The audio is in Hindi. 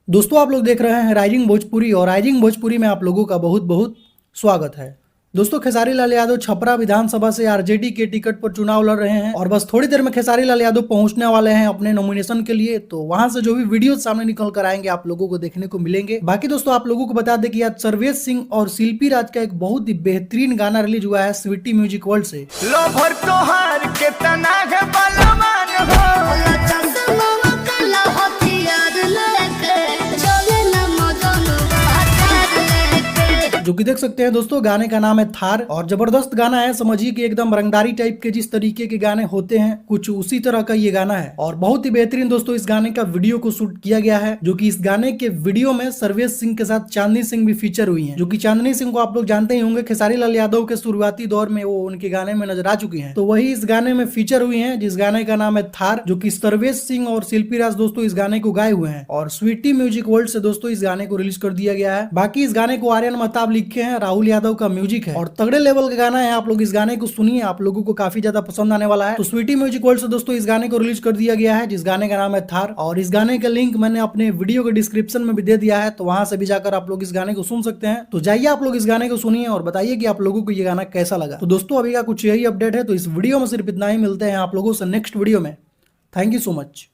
दोस्तों आप लोग देख रहे हैं राइजिंग भोजपुरी और राइजिंग भोजपुरी में आप लोगों का बहुत बहुत स्वागत है। दोस्तों खेसारी लाल यादव छपरा विधानसभा से आरजेडी के टिकट पर चुनाव लड़ रहे हैं और बस थोड़ी देर में खेसारी लाल यादव पहुंचने वाले हैं अपने नॉमिनेशन के लिए। तो वहां से जो भी वीडियो सामने निकल कर आएंगे आप लोगों को देखने को मिलेंगे। बाकी दोस्तों आप लोगों को बता दें कि आज सर्वेश सिंह और शिल्पी राज का एक बहुत ही बेहतरीन गाना रिलीज हुआ है स्वीटी म्यूजिक वर्ल्ड से। जो कि देख सकते हैं दोस्तों गाने का नाम है थार और जबरदस्त गाना है। समझिए कि एकदम रंगदारी टाइप के जिस तरीके के गाने होते हैं कुछ उसी तरह का ये गाना है और बहुत ही बेहतरीन दोस्तों इस गाने का वीडियो को शूट किया गया है। जो कि इस गाने के वीडियो में सर्वेश सिंह के साथ चांदनी सिंह भी फीचर हुई है। जो कि चांदनी सिंह को आप लोग जानते ही होंगे, खेसारी लाल यादव के शुरुआती दौर में वो उनके गाने में नजर आ चुकी है। तो वही इस गाने में फीचर हुई है जिस गाने का नाम है थार। जो की सर्वेश सिंह और शिल्पी राज दोस्तों इस गाने को गाए हुए हैं और स्वीटी म्यूजिक वर्ल्ड से दोस्तों इस गाने को रिलीज कर दिया गया है। बाकी इस गाने को आर्यन महताब लिखे हैं, राहुल यादव का म्यूजिक है और तगड़े लेवल का गाना है। आप लोग इस गाने को सुनिए, आप लोगों को काफी ज्यादा पसंद आने वाला है। तो स्वीटी म्यूजिक वर्ल्ड से दोस्तों इस गाने को रिलीज कर दिया गया है जिस गाने का नाम है थार और इस गाने का लिंक मैंने अपने वीडियो के डिस्क्रिप्शन में भी दे दिया है, तो वहां से भी जाकर आप लोग इस गाने को सुन सकते हैं। तो जाइए आप लोग इस गाने को सुनिए और बताइए कि आप लोगों को ये गाना कैसा लगा। तो दोस्तों अभी का कुछ यही अपडेट है, तो इस वीडियो में सिर्फ इतना ही। मिलते हैं आप लोगों से नेक्स्ट वीडियो में। Thank you so much.